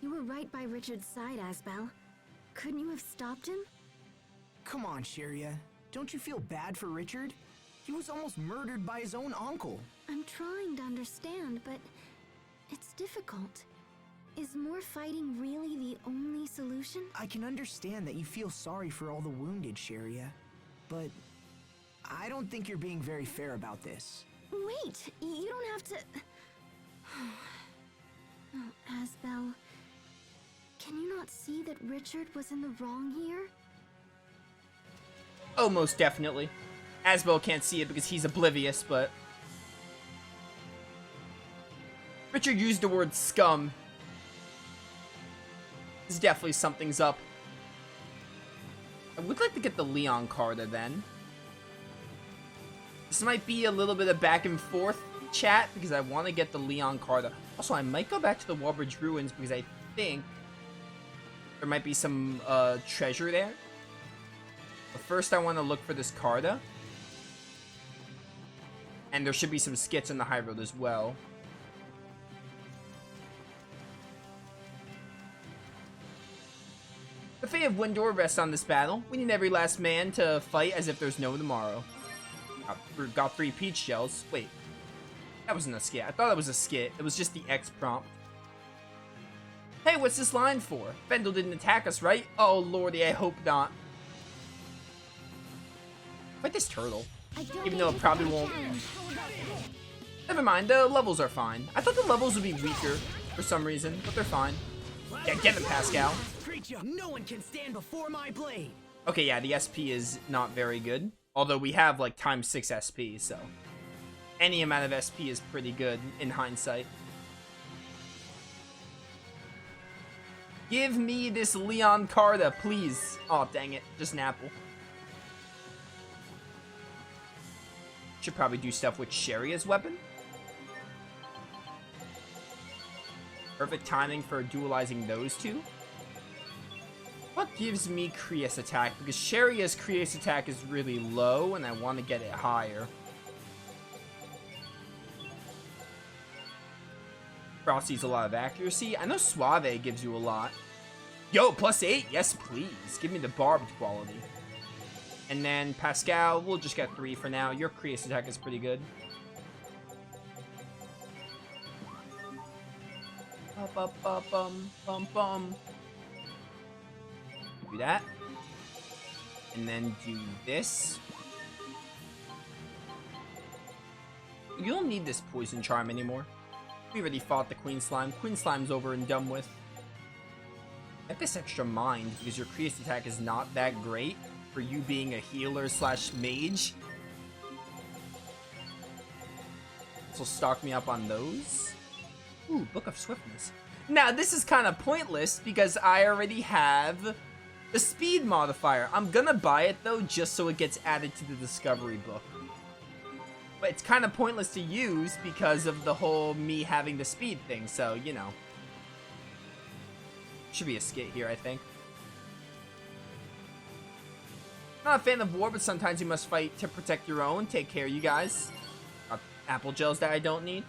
You were right by Richard's side, Asbel. Couldn't you have stopped him? Come on, Sharia. Don't you feel bad for Richard? He was almost murdered by his own uncle. I'm trying to understand, but it's difficult. Is more fighting really the only solution? I can understand that you feel sorry for all the wounded, Sharia, but I don't think you're being very fair about this. Wait, you don't have to... Oh, Asbel, can you not see that Richard was in the wrong here? Oh, most definitely. Asbel can't see it because he's oblivious, but... Richard used the word scum. This definitely something's up. I would like to get the Leon Carta then. This might be a little bit of back and forth chat because I want to get the Leon Carta. Also, I might go back to the Wallbridge Ruins because I think there might be some treasure there. But first I want to look for this Carta. And there should be some skits on the high road as well. The fate of Windor rests on this battle. We need every last man to fight as if there's no tomorrow. Got 3 peach shells. Wait. That wasn't a skit. I thought it was a skit. It was just the X prompt. Hey, what's this line for? Fendel didn't attack us, right? Oh, lordy, I hope not. Fight this turtle. Even though it probably won't... Never mind, the levels are fine. I thought the levels would be weaker for some reason, but they're fine. Yeah, get him, Pascal. No one can stand before my blade. Okay, yeah, the SP is not very good. Although we have, like, times 6 SP, so... Any amount of SP is pretty good, in hindsight. Give me this Leon Carta, please. Oh, dang it. Just an apple. Should probably do stuff with Sharia's weapon. Perfect timing for dualizing those two. What gives me Krias attack? Because Sharia's Krias attack is really low, and I want to get it higher. Frosty's a lot of accuracy. I know Suave gives you a lot. Yo, +8? Yes, please. Give me the barbed quality. And then Pascal, we'll just get 3 for now. Your Krias attack is pretty good. Bum. Do that. And then do this. You don't need this poison charm anymore. We already fought the Queen Slime. Queen Slime's over and done with. Get this extra mind because your Krias attack is not that great for you being a healer slash mage. So stock me up on those. Ooh, Book of Swiftness. Now this is kind of pointless because I already have the speed modifier. I'm gonna buy it though just so it gets added to the discovery book. But it's kind of pointless to use because of the whole me having the speed thing, so, you know. Should be a skit here, I think. Not a fan of war, but sometimes you must fight to protect your own. Take care, you guys. Got apple gels that I don't need.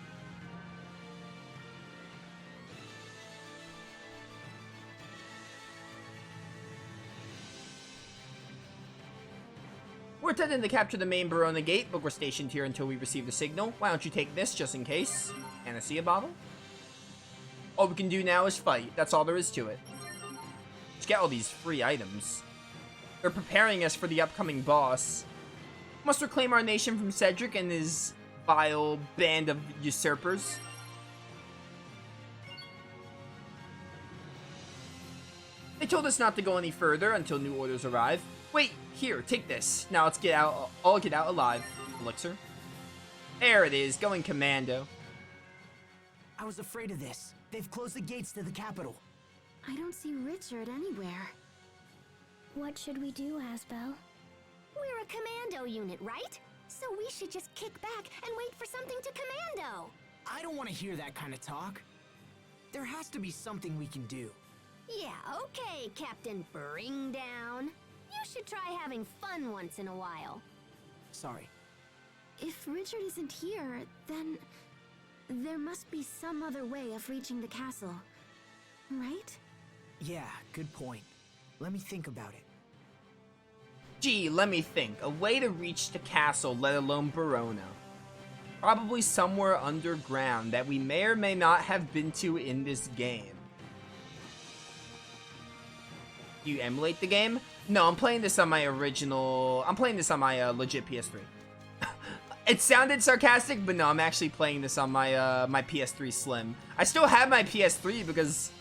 We're intending to capture the main Barona Gate, but we're stationed here until we receive the signal. Why don't you take this, just in case? Panacea bottle? All we can do now is fight. That's all there is to it. Let's get all these free items. They're preparing us for the upcoming boss. Must reclaim our nation from Cedric and his vile band of usurpers. They told us not to go any further until new orders arrive. Wait, here, take this. Now let's get out. I'll get out alive. Elixir. There it is, going commando. I was afraid of this. They've closed the gates to the capital. I don't see Richard anywhere. What should we do, Asbel? We're a commando unit, right? So we should just kick back and wait for something to commando. I don't want to hear that kind of talk. There has to be something we can do. Yeah, okay, Captain Bring Down. You should try having fun once in a while. Sorry. If Richard isn't here, then there must be some other way of reaching the castle. right? Yeah, good point. Let me think about it. Gee, let me think. A way to reach the castle, let alone Verona. Probably somewhere underground that we may or may not have been to in this game. Do you emulate the game? No, I'm playing this on my original... I'm playing this on my legit PS3. It sounded sarcastic, but no, I'm actually playing this on my my PS3 Slim. I still have my PS3 because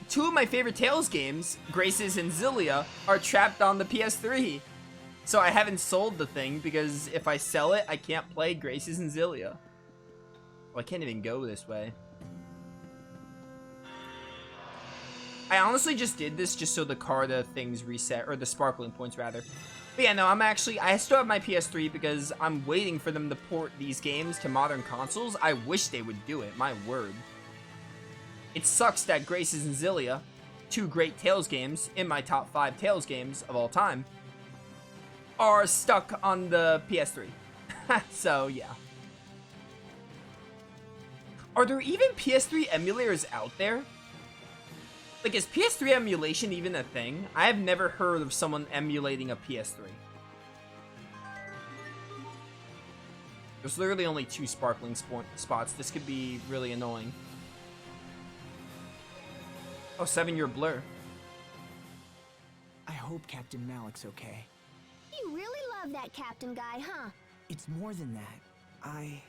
two of my favorite Tales games, Graces and Zillia, are trapped on the PS3. So I haven't sold the thing because if I sell it, I can't play Graces and Zillia. Oh, I can't even go this way. I honestly just did this just so the Carta things reset, or the sparkling points rather. But yeah, no, I still have my PS3 because I'm waiting for them to port these games to modern consoles. I wish they would do it, my word. It sucks that Graces and Zillia, two great Tales games in my top 5 Tales games of all time, are stuck on the PS3. So, yeah. Are there even PS3 emulators out there? Like, is PS3 emulation even a thing? I have never heard of someone emulating a PS3. There's literally only 2 sparkling spots. This could be really annoying. Oh, 7-year blur. I hope Captain Malik's okay. You really love that captain guy, huh? It's more than that. I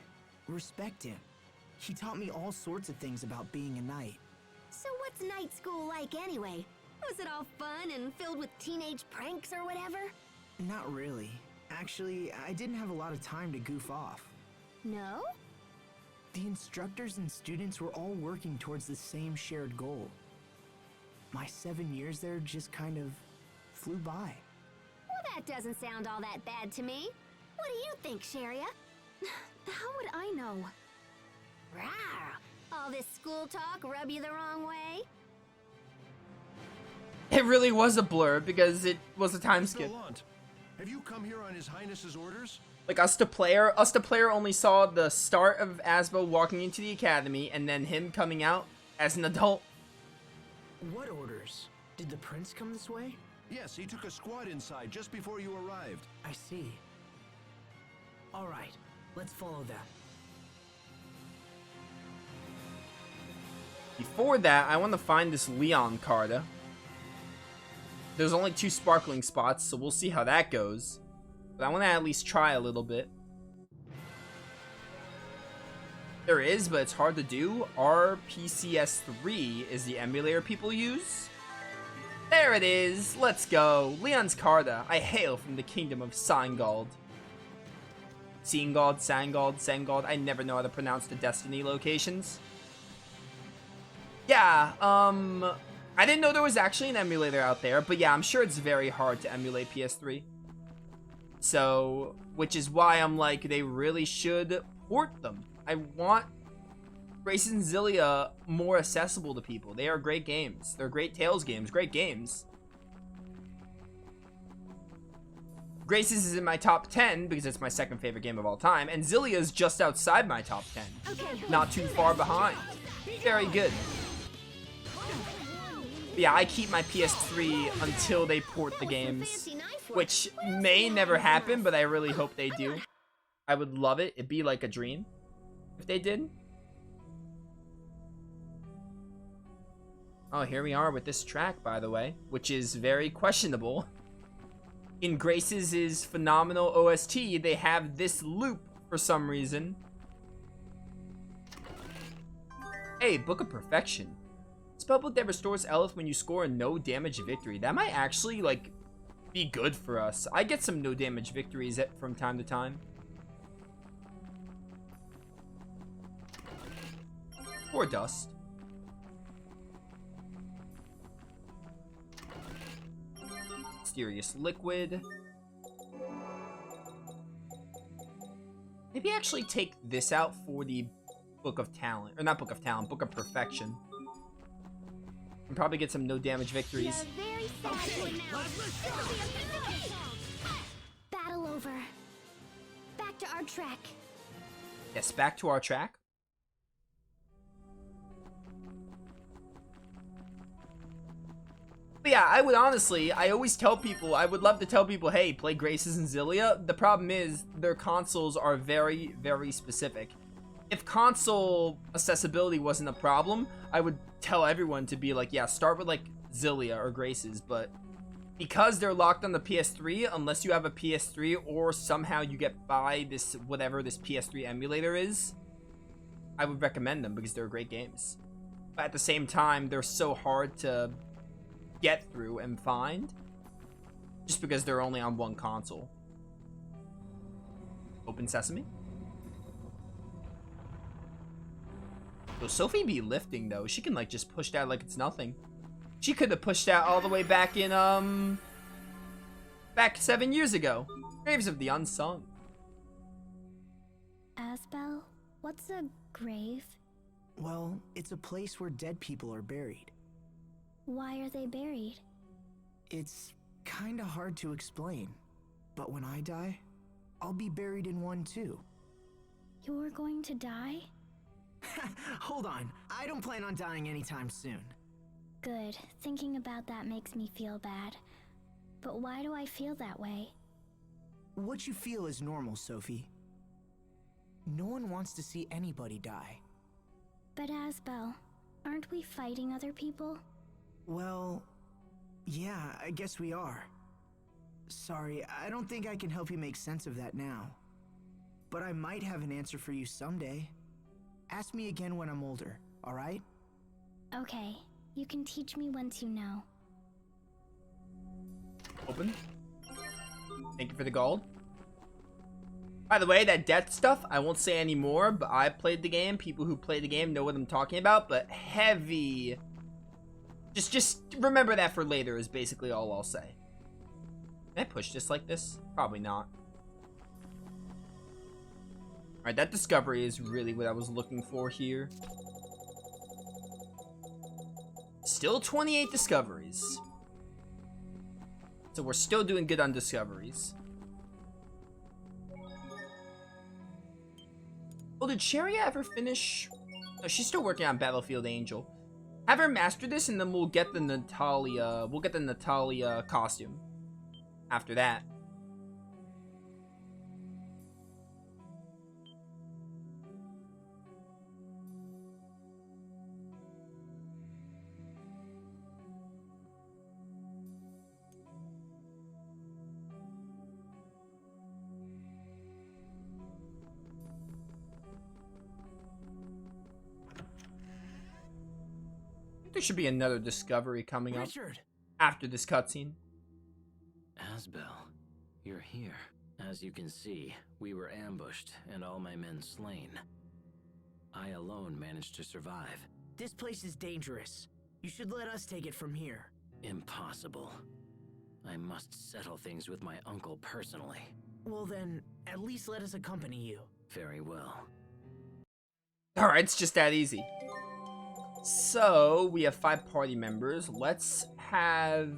respect him. He taught me all sorts of things about being a knight. So what's night school like anyway? Was it all fun and filled with teenage pranks or whatever? Not really. Actually, I didn't have a lot of time to goof off. No? The instructors and students were all working towards the same shared goal. My 7 years there just kind of flew by. Well, that doesn't sound all that bad to me. What do you think, Sharia? How would I know? Rawr! All this school talk rub you the wrong way? It really was a blur because it was a time skip. Have you come here on His Highness's orders? Like us the player only saw the start of Asbel walking into the academy and then him coming out as an adult. What orders? Did the prince come this way? Yes, he took a squad inside just before you arrived. I see. All right, let's follow them. Before that, I want to find this Leon Carta. There's only 2 sparkling spots, so we'll see how that goes. But I want to at least try a little bit. There is, but it's hard to do. RPCS3 is the emulator people use. There it is. Let's go. Leon's Carta. I hail from the kingdom of Seingald. Seingald, Sangald, Sengald. I never know how to pronounce the Destiny locations. Yeah, I didn't know there was actually an emulator out there, but yeah, I'm sure it's very hard to emulate PS3. So, which is why I'm like, they really should port them. I want Graces and Zillia more accessible to people. They are great games. They're great Tales games, great games. Graces is in my top 10 because it's my 2nd favorite game of all time, and Zillia is just outside my top 10. Okay, Not too far behind. Very good. Yeah, I keep my PS3 until they port the games, which may never happen, but I really hope they do. I would love it. It'd be like a dream if they did. Oh, here we are with this track, by the way, which is very questionable. In Graces' phenomenal OST, they have this loop for some reason. Hey, Book of Perfection. Spellbook that restores health when you score a no damage victory. That might actually, like, be good for us. I get some no damage victories from time to time. Or dust. Mysterious liquid. Maybe actually take this out for the Book of Talent. Or not Book of Talent, Book of Perfection. And probably get some no damage victories. Very sad now. Battle over. Back to our track. Yes, back to our track. But yeah, I would honestly, I always tell people, I would love to tell people, hey, play Graces and Zillia. The problem is, their consoles are very, very specific. If console accessibility wasn't a problem, I would tell everyone to be like, yeah, start with like Zillia or Graces, but because they're locked on the PS3, unless you have a PS3 or somehow you get by this, whatever this PS3 emulator is, I would recommend them because they're great games. But at the same time, they're so hard to get through and find just because they're only on one console. Open Sesame. Will Sophie be lifting though? She can like just push that like it's nothing. She could have pushed that all the way back in back 7 years ago. Graves of the Unsung. Asbel, what's a grave? Well, it's a place where dead people are buried. Why are they buried? It's kinda hard to explain, but when I die, I'll be buried in one too. You're going to die? Hold on, I don't plan on dying anytime soon. Good. Thinking about that makes me feel bad. But why do I feel that way? What you feel is normal, Sophie. No one wants to see anybody die. But Asbel, aren't we fighting other people? Well, yeah, I guess we are. Sorry, I don't think I can help you make sense of that now. But I might have an answer for you someday. Ask me again when I'm older, alright? Okay, you can teach me once you know. Open. Thank you for the gold. By the way, that death stuff, I won't say any more, but I played the game. People who play the game know what I'm talking about, but heavy. Just remember that for later is basically all I'll say. Can I push this like this? Probably not. Alright, that discovery is really what I was looking for here. Still 28 discoveries. So we're still doing good on discoveries. Oh, did Sherry ever finish? No, she's still working on Battlefield Angel. Have her master this and then we'll get the Natalia costume after that. There should be another discovery coming up after this cutscene. Asbel, you're here. As you can see, we were ambushed and all my men slain. I alone managed to survive. This place is dangerous. You should let us take it from here. Impossible. I must settle things with my uncle personally. Well then, at least let us accompany you. Very well. Alright, it's just that easy. So, we have 5 party members. Let's have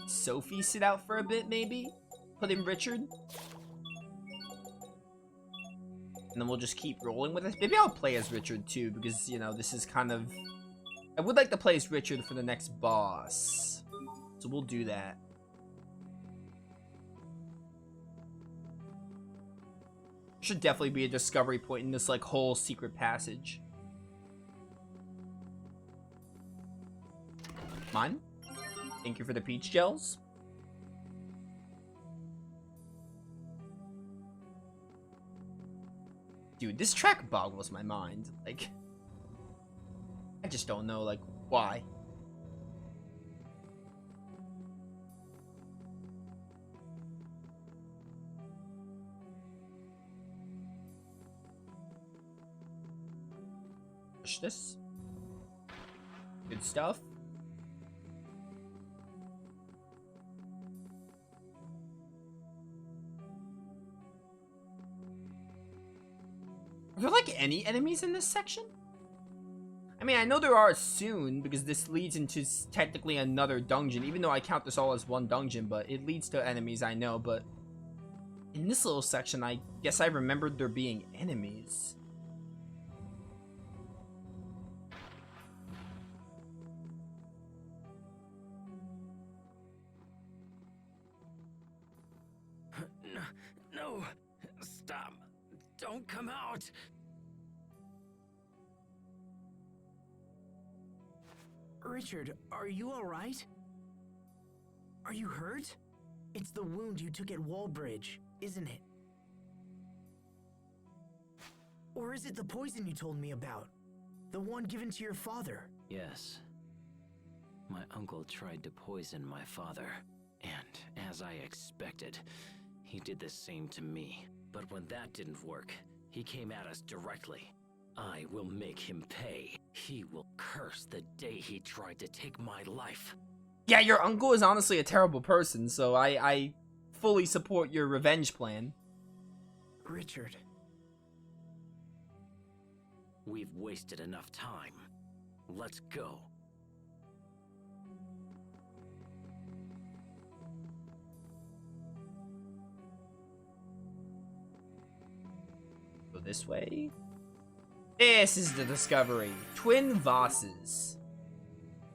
Sophie sit out for a bit, maybe? Put in Richard. And then we'll just keep rolling with this. Maybe I'll play as Richard too, because, you know, this is kind of... I would like to play as Richard for the next boss. So we'll do that. Should definitely be a discovery point in this, like, whole secret passage. Mine. Thank you for the peach gels. Dude, this track boggles my mind. Like, I just don't know, like, why. Push this. Good stuff. Are there, like, any enemies in this section? I mean, I know there are soon, because this leads into technically another dungeon, even though I count this all as one dungeon, but it leads to enemies, I know, but in this little section, I guess I remembered there being enemies. come out! Richard, are you alright? Are you hurt? It's the wound you took at Wallbridge, isn't it? Or is it the poison you told me about? The one given to your father? Yes. My uncle tried to poison my father, and as I expected, he did the same to me. But when that didn't work, he came at us directly. I will make him pay. He will curse the day he tried to take my life. Yeah, your uncle is honestly a terrible person, so I fully support your revenge plan. Richard. We've wasted enough time. Let's go. Go this way. This is the discovery. Twin Vosses.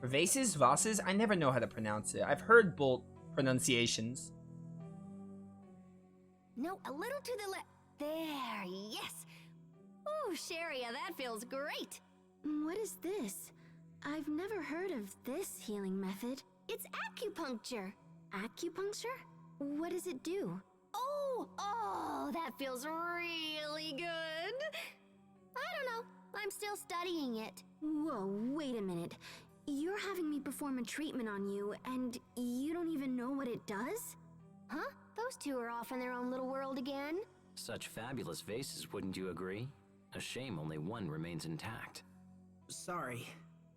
Or Vases? Vosses? I never know how to pronounce it. I've heard both pronunciations. No, a little to the left. There, yes. Ooh, Sharia, that feels great. What is this? I've never heard of this healing method. It's acupuncture. Acupuncture? What does it do? Oh, that feels really good. I don't know. I'm still studying it. Whoa, wait a minute. You're having me perform a treatment on you, and you don't even know what it does? Huh? Those two are off in their own little world again. Such fabulous vases, wouldn't you agree? A shame only one remains intact. Sorry.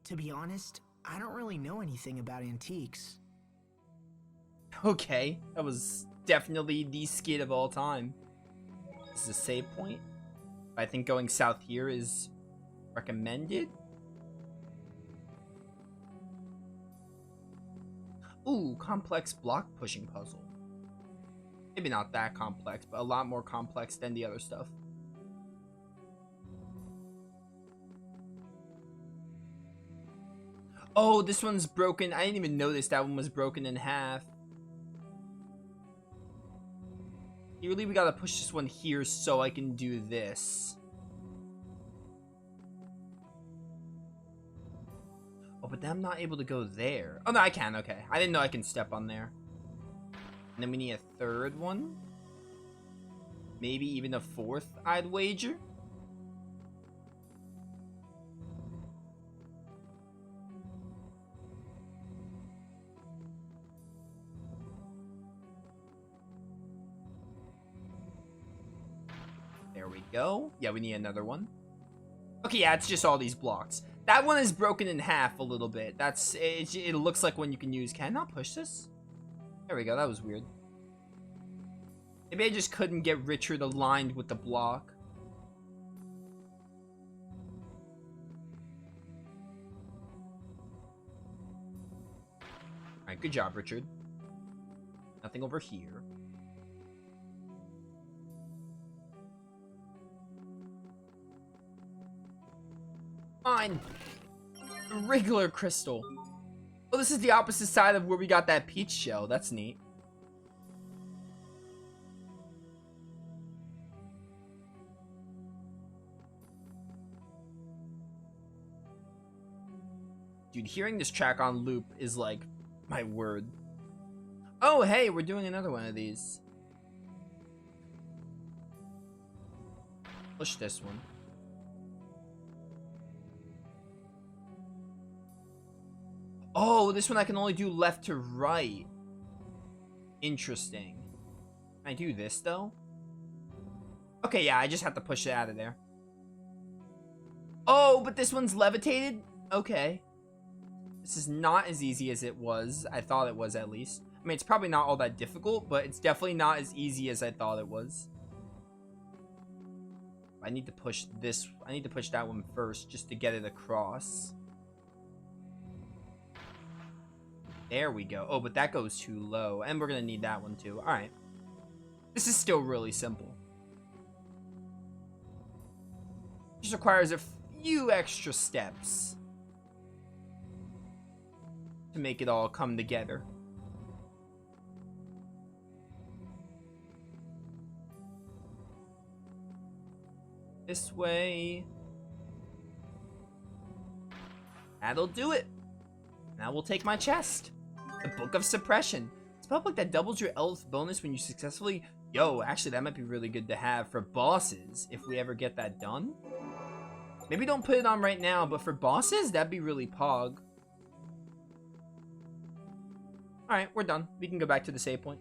To be honest, I don't really know anything about antiques. Okay, that was definitely the skit of all time. This is a save point. I think going south here is recommended. Ooh, complex block pushing puzzle. Maybe not that complex, but a lot more complex than the other stuff. Oh, this one's broken. I didn't even notice that one was broken in half. Really, we gotta push this one here so I can do this. Oh, but then I'm not able to go there. Oh, no, I can. Okay. I didn't know I can step on there. And then we need a third one. Maybe even a fourth, I'd wager. There we go. Yeah, we need another one. Okay, yeah, it's just all these blocks. That one is broken in half a little bit. It looks like one you can use. Can I not push this? There we go. That was weird. Maybe I just couldn't get Richard aligned with the block. Alright, good job, Richard. Nothing over here. Fine. Regular crystal. Oh, this is the opposite side of where we got that peach shell. That's neat. Dude, hearing this track on loop is like my word. Oh, hey, we're doing another one of these. Push this one. Oh, this one I can only do left to right. Interesting. Can I do this, though? Okay, yeah, I just have to push it out of there. Oh, but this one's levitated? Okay. This is not as easy as it was. I thought it was, at least. I mean, it's probably not all that difficult, but it's definitely not as easy as I thought it was. I need to push this. I need to push that one first just to get it across. There we go. Oh, but that goes too low. And we're going to need that one too. Alright. This is still really simple. Just requires a few extra steps to make it all come together. This way. That'll do it. Now we'll take my chest. The Book of Suppression. It's a public that doubles your health bonus when you successfully... Yo, actually, that might be really good to have for bosses if we ever get that done. Maybe don't put it on right now, but for bosses, that'd be really pog. Alright, we're done. We can go back to the save point.